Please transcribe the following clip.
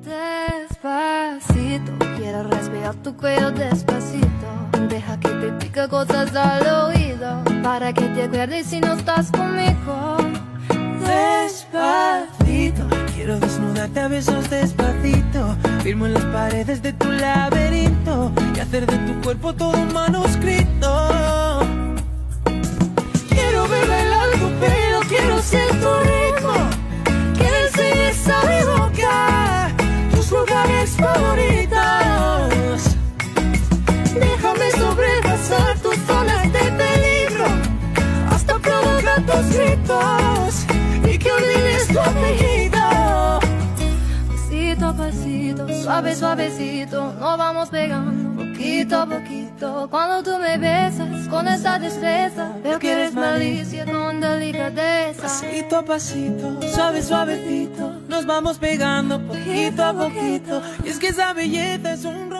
Despacito, quiero respirar tu cuello despacito. Deja que te diga cosas al oído, para que te acuerdes si no estás conmigo. Despacito, quiero desnudarte a besos despacito. Firmo en las paredes de tu laberinto y hacer de tu cuerpo todo un manuscrito. Quiero beber algo, pero quiero ser tu rico. Que enseñes a mi boca tus lugares favoritos. Déjame sobrepasar tus zonas de peligro, hasta provocar tus gritos y que olvides tu apellido. Pasito a pasito, suave suavecito, nos vamos pegando poquito a poquito. Cuando tú me besas con esa destreza, veo que eres malicia con delicadeza. Pasito a pasito, suave suavecito, nos vamos pegando poquito a poquito. Y es que esa belleza es un